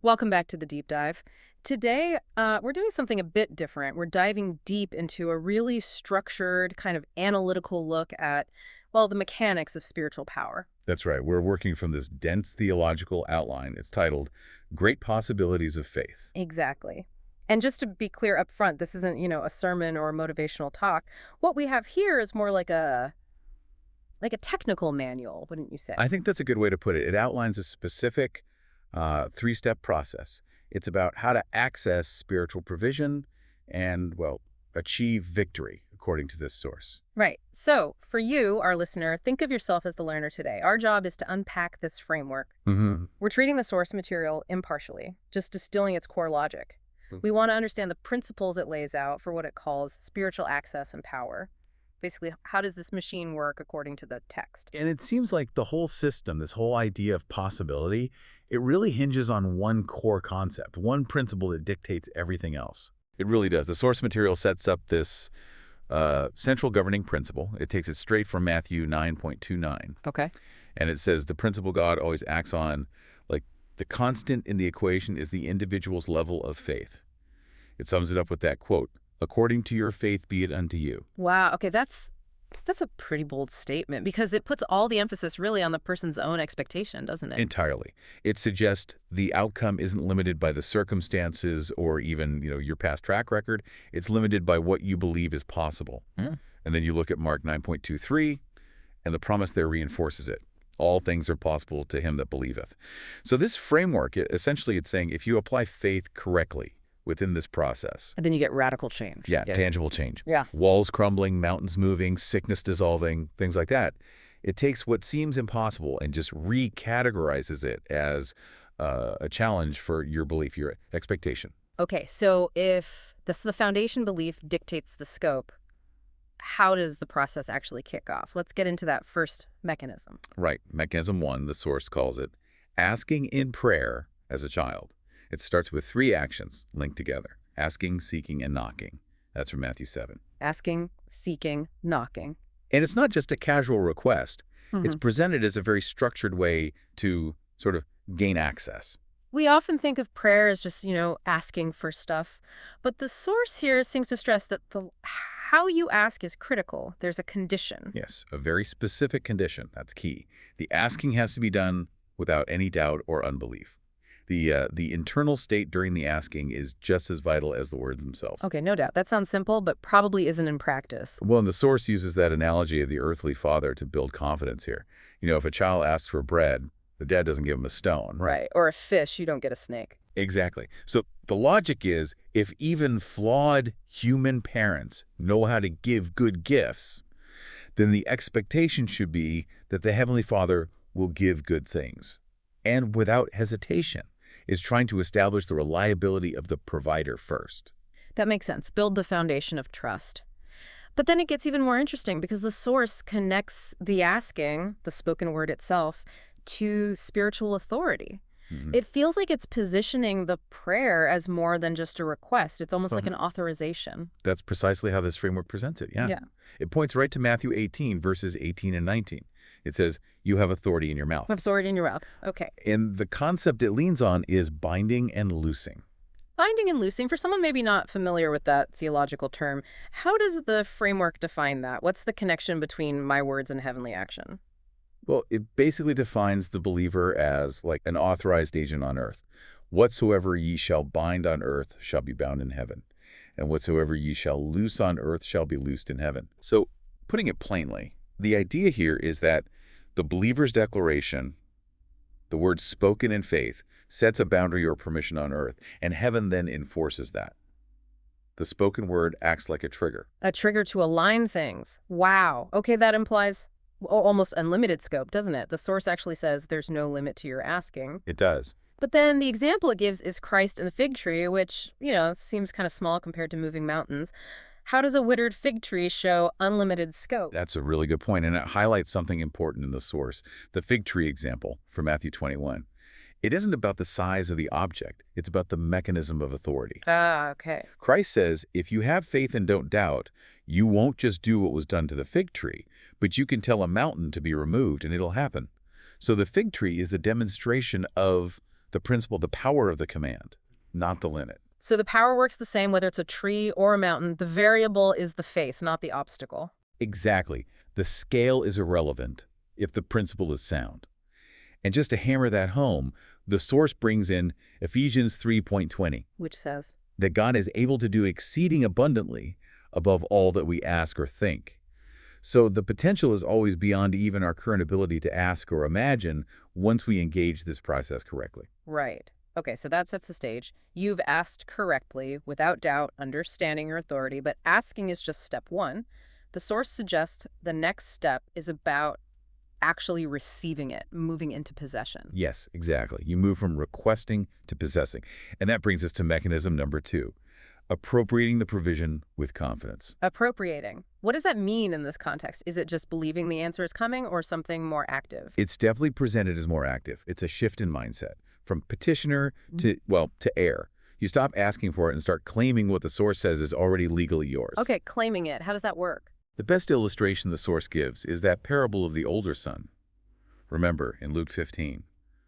Welcome back to the deep dive. Today, we're doing something a bit different. We're diving deep into a really structured, kind of analytical look at, well, the mechanics of spiritual power. That's right. We're working from this dense theological outline. It's titled Great Possibilities of Faith. Exactly. And just to be clear up front, this isn't, a sermon or a motivational talk. What we have here is more like a technical manual, wouldn't you say? I think that's a good way to put it. It outlines a specific three-step process. It's about how to access spiritual provision and, well, achieve victory, according to this source. Right. So, for you, our listener, think of yourself as the learner today. Our job is to unpack this framework. We're treating the source material impartially, just distilling its core logic. We want to understand the principles it lays out for what it calls spiritual access and power. Basically, how does this machine work according to the text? And it seems like the whole system, this whole idea of possibility, it really hinges on one core concept, one principle that dictates everything else. It really does. The source material sets up this central governing principle. It takes it straight from Matthew 9.29. Okay. And it says the principle God always acts on, like the constant in the equation is the individual's level of faith. It sums it up with that quote, "According to your faith be it unto you." Wow. Okay, that's a pretty bold statement because it puts all the emphasis really on the person's own expectation, doesn't it? Entirely. It suggests the outcome isn't limited by the circumstances or even, your past track record. It's limited by what you believe is possible. And then you look at Mark 9.23, and the promise there reinforces it. All things are possible to him that believeth. So this framework, essentially it's saying if you apply faith correctly within this process. And then you get radical change. Yeah, tangible change. Yeah. Walls crumbling, mountains moving, sickness dissolving, things like that. It takes what seems impossible and just recategorizes it as a challenge for your belief, your expectation. Okay, so if the foundation belief dictates the scope, how does the process actually kick off? Let's get into that first mechanism. Right. Mechanism 1, the source calls it, asking in prayer as a child. It starts with 3 actions linked together: asking, seeking, and knocking. That's from Matthew 7. Asking, seeking, knocking. And it's not just a casual request. It's presented as a very structured way to sort of gain access. We often think of prayer as just, asking for stuff. But the source here seems to stress that how you ask is critical. There's a condition. Yes, a very specific condition. That's key. The asking has to be done without any doubt or unbelief. The internal state during the asking is just as vital as the words themselves. Okay, no doubt. That sounds simple, but probably isn't in practice. Well, and the source uses that analogy of the earthly father to build confidence here. If a child asks for bread, the dad doesn't give him a stone. Right. Or a fish, you don't get a snake. Exactly. So the logic is, if even flawed human parents know how to give good gifts, then the expectation should be that the Heavenly Father will give good things. And without hesitation, is trying to establish the reliability of the provider first. That makes sense. Build the foundation of trust. But then it gets even more interesting because the source connects the asking, the spoken word itself, to spiritual authority. It feels like it's positioning the prayer as more than just a request. It's almost like an authorization. That's precisely how this framework presents it, yeah. It points right to Matthew 18, verses 18 and 19. It says, you have authority in your mouth. Authority in your mouth. Okay. And the concept it leans on is binding and loosing. Binding and loosing, for someone maybe not familiar with that theological term, how does the framework define that? What's the connection between my words and heavenly action? Well, it basically defines the believer as like an authorized agent on earth. Whatsoever ye shall bind on earth shall be bound in heaven, and whatsoever ye shall loose on earth shall be loosed in heaven. So, putting it plainly, the idea here is that the believer's declaration, the word spoken in faith, sets a boundary or permission on earth, and heaven then enforces that. The spoken word acts like a trigger. A trigger to align things. Wow. Okay, that implies almost unlimited scope, doesn't it? The source actually says there's no limit to your asking. It does. But then the example it gives is Christ and the fig tree, which, seems kind of small compared to moving mountains. How does a withered fig tree show unlimited scope? That's a really good point, and it highlights something important in the source. The fig tree example from Matthew 21. It isn't about the size of the object. It's about the mechanism of authority. Ah, okay. Christ says, if you have faith and don't doubt, you won't just do what was done to the fig tree, but you can tell a mountain to be removed and it'll happen. So the fig tree is the demonstration of The principle, the power of the command, not the limit. So the power works the same whether it's a tree or a mountain. The variable is the faith, not the obstacle. Exactly. The scale is irrelevant if the principle is sound. And just to hammer that home, the source brings in Ephesians 3:20, which says that God is able to do exceeding abundantly above all that we ask or think. So the potential is always beyond even our current ability to ask or imagine once we engage this process correctly. Right. Okay, so that sets the stage. You've asked correctly, without doubt, understanding your authority, but asking is just step one. The source suggests the next step is about actually receiving it, moving into possession. Yes, exactly. You move from requesting to possessing. And that brings us to mechanism number 2, appropriating the provision with confidence. Appropriating. What does that mean in this context? Is it just believing the answer is coming or something more active? It's definitely presented as more active. It's a shift in mindset from petitioner to heir. You stop asking for it and start claiming what the source says is already legally yours. Okay, claiming it. How does that work? The best illustration the source gives is that parable of the older son. Remember, in Luke 15,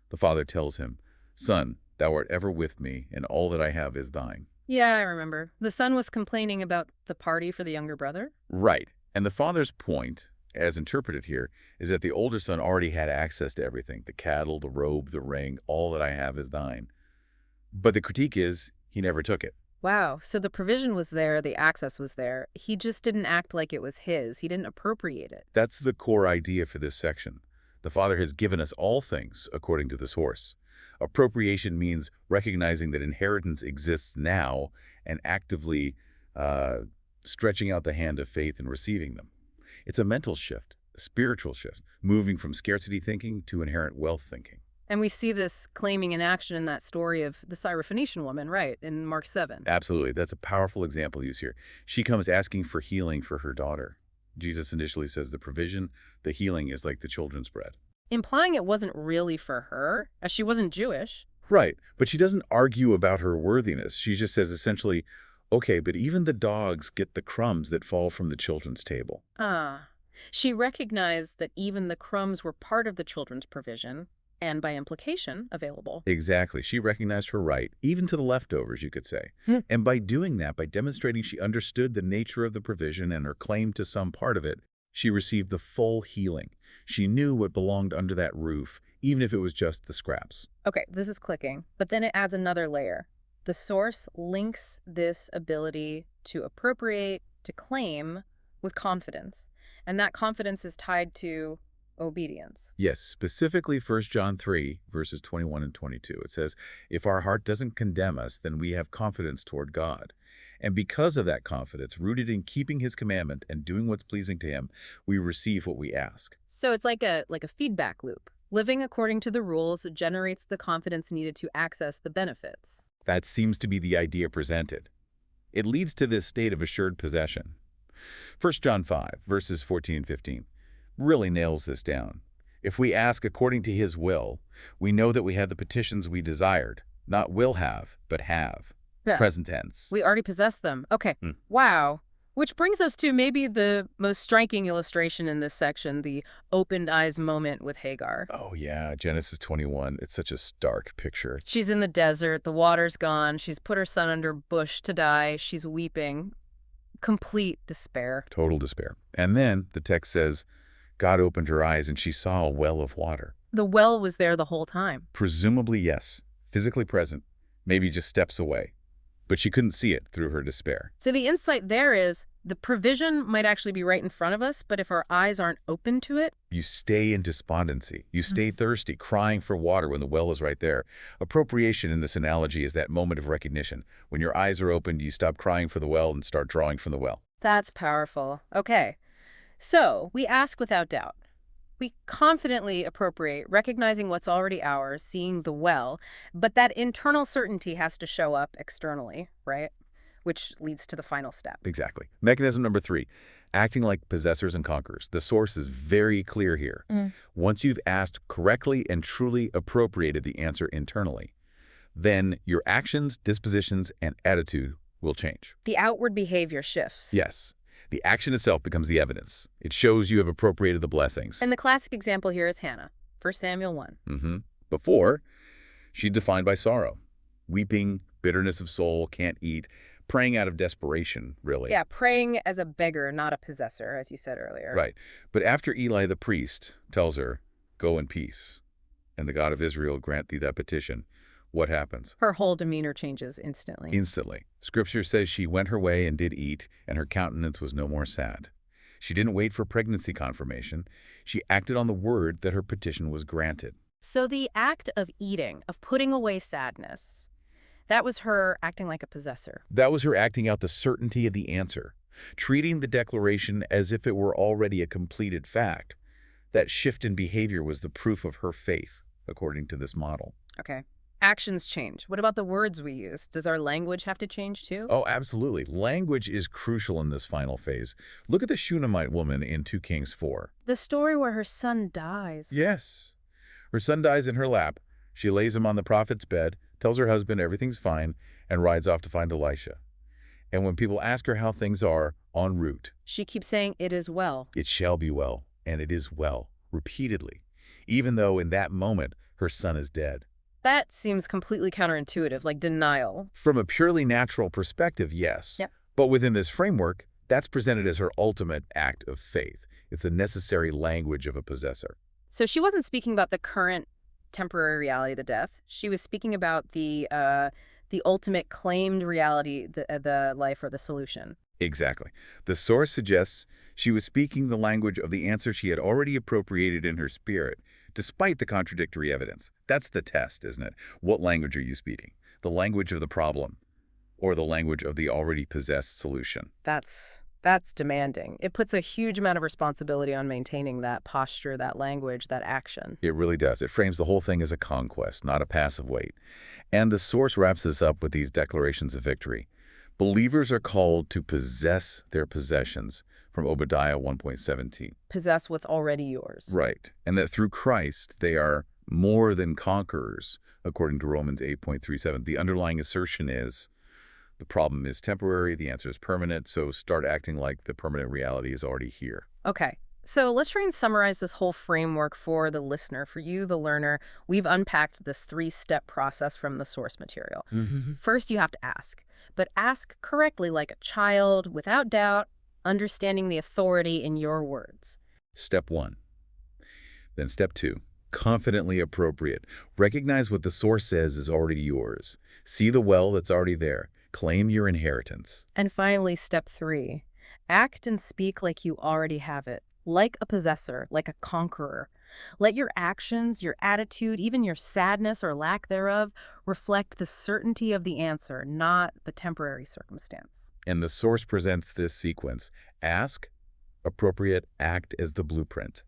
the father tells him, "Son, thou art ever with me, and all that I have is thine." Yeah, I remember. The son was complaining about the party for the younger brother? Right. And the father's point, as interpreted here, is that the older son already had access to everything, the cattle, the robe, the ring, all that I have is thine. But the critique is, he never took it. Wow, so the provision was there, the access was there. He just didn't act like it was his. He didn't appropriate it. That's the core idea for this section. The Father has given us all things according to the source. Appropriation means recognizing that inheritance exists now and actively stretching out the hand of faith and receiving them. It's a mental shift, a spiritual shift, moving from scarcity thinking to inherent wealth thinking. And we see this claiming in action in that story of the Syrophoenician woman, right, in Mark 7. Absolutely. That's a powerful example used here. She comes asking for healing for her daughter. Jesus initially says the provision, the healing is like the children's bread. Implying it wasn't really for her, as she wasn't Jewish. Right, but she doesn't argue about her worthiness. She just says essentially, okay, but even the dogs get the crumbs that fall from the children's table. She recognized that even the crumbs were part of the children's provision, and by implication, available. Exactly. She recognized her right, even to the leftovers, you could say. And by doing that, by demonstrating she understood the nature of the provision and her claim to some part of it, she received the full healing. She knew what belonged under that roof, even if it was just the scraps. Okay, this is clicking, but then it adds another layer. The source links this ability to appropriate, to claim, with confidence. And that confidence is tied to obedience. Yes, specifically 1 John 3, verses 21 and 22. It says, if our heart doesn't condemn us, then we have confidence toward God. And because of that confidence, rooted in keeping his commandment and doing what's pleasing to him, we receive what we ask. So it's like a feedback loop. Living according to the rules generates the confidence needed to access the benefits. That seems to be the idea presented. It leads to this state of assured possession. 1 John 5, verses 14 and 15. Really nails this down. If we ask according to his will, we know that we have the petitions we desired, not will have, but have. Yeah. Present tense. We already possess them. Okay. Wow. Which brings us to maybe the most striking illustration in this section, the opened eyes moment with Hagar. Oh yeah, Genesis 21. It's such a stark picture. She's in the desert, the water's gone, she's put her son under a bush to die, she's weeping. Complete despair. Total despair. And then the text says, God opened her eyes and she saw a well of water. The well was there the whole time. Presumably, yes. Physically present. Maybe just steps away. But she couldn't see it through her despair. So the insight there is the provision might actually be right in front of us, but if our eyes aren't open to it... You stay in despondency. You stay thirsty, crying for water when the well is right there. Appropriation in this analogy is that moment of recognition. When your eyes are opened, you stop crying for the well and start drawing from the well. That's powerful. Okay. So we ask without doubt. We confidently appropriate, recognizing what's already ours, seeing the well, but that internal certainty has to show up externally, right? Which leads to the final step. Exactly. Mechanism number 3, acting like possessors and conquerors. The source is very clear here. Once you've asked correctly and truly appropriated the answer internally, then your actions, dispositions, and attitude will change. The outward behavior shifts. Yes. The action itself becomes the evidence. It shows you have appropriated the blessings. And the classic example here is Hannah, 1 Samuel 1. Before, She's defined by sorrow. Weeping, bitterness of soul, can't eat, praying out of desperation, really. Yeah, praying as a beggar, not a possessor, as you said earlier. Right. But after Eli the priest tells her, "Go in peace, and the God of Israel grant thee that petition," what happens? Her whole demeanor changes instantly. Instantly. Scripture says she went her way and did eat, and her countenance was no more sad. She didn't wait for pregnancy confirmation. She acted on the word that her petition was granted. So the act of eating, of putting away sadness, that was her acting like a possessor. That was her acting out the certainty of the answer, treating the declaration as if it were already a completed fact. That shift in behavior was the proof of her faith, according to this model. Okay. Actions change. What about the words we use? Does our language have to change too? Oh, absolutely. Language is crucial in this final phase. Look at the Shunammite woman in 2 Kings 4. The story where her son dies. Yes. Her son dies in her lap. She lays him on the prophet's bed, tells her husband everything's fine, and rides off to find Elisha. And when people ask her how things are, en route, She keeps saying, "It is well." "It shall be well," and "it is well," repeatedly, even though in that moment her son is dead. That seems completely counterintuitive, like denial. From a purely natural perspective, yes. Yep. But within this framework, that's presented as her ultimate act of faith. It's the necessary language of a possessor. So she wasn't speaking about the current temporary reality, the death. She was speaking about the ultimate claimed reality, the life or the solution. Exactly. The source suggests she was speaking the language of the answer she had already appropriated in her spirit, despite the contradictory evidence. That's the test, isn't it? What language are you speaking? The language of the problem, or the language of the already possessed solution? That's demanding. It puts a huge amount of responsibility on maintaining that posture, that language, that action. It really does. It frames the whole thing as a conquest, not a passive wait. And the source wraps this up with these declarations of victory. Believers are called to possess their possessions, from Obadiah 1:17. Possess what's already yours. Right. And that through Christ, they are more than conquerors, according to Romans 8:37. The underlying assertion is, the problem is temporary, the answer is permanent, so start acting like the permanent reality is already here. Okay. So let's try and summarize this whole framework for the listener. For you, the learner, we've unpacked this 3-step process from the source material. First, you have to ask, but ask correctly like a child, without doubt, understanding the authority in your words. Step 1. Then step 2, confidently appropriate. Recognize what the source says is already yours. See the well that's already there. Claim your inheritance. And finally, step 3, act and speak like you already have it, like a possessor, like a conqueror. Let your actions, your attitude, even your sadness or lack thereof, reflect the certainty of the answer, not the temporary circumstance. And the source presents this sequence: ask, appropriate, act as the blueprint.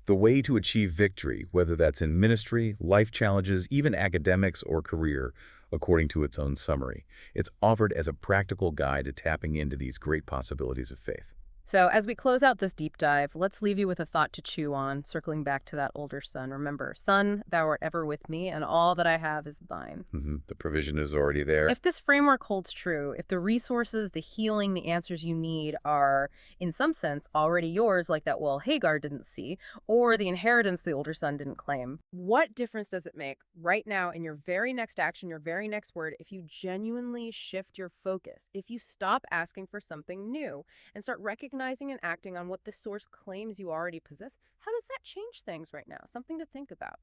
The way to achieve victory, whether that's in ministry, life challenges, even academics or career, according to its own summary. It's offered as a practical guide to tapping into these great possibilities of faith. So as we close out this deep dive, let's leave you with a thought to chew on, circling back to that older son. Remember, son, thou art ever with me, and all that I have is thine. The provision is already there. If this framework holds true, if the resources, the healing, the answers you need are, in some sense, already yours, like that well Hagar didn't see, or the inheritance the older son didn't claim, what difference does it make right now in your very next action, your very next word, if you genuinely shift your focus, if you stop asking for something new and start recognizing and acting on what the source claims you already possess? How does that change things right now? Something to think about.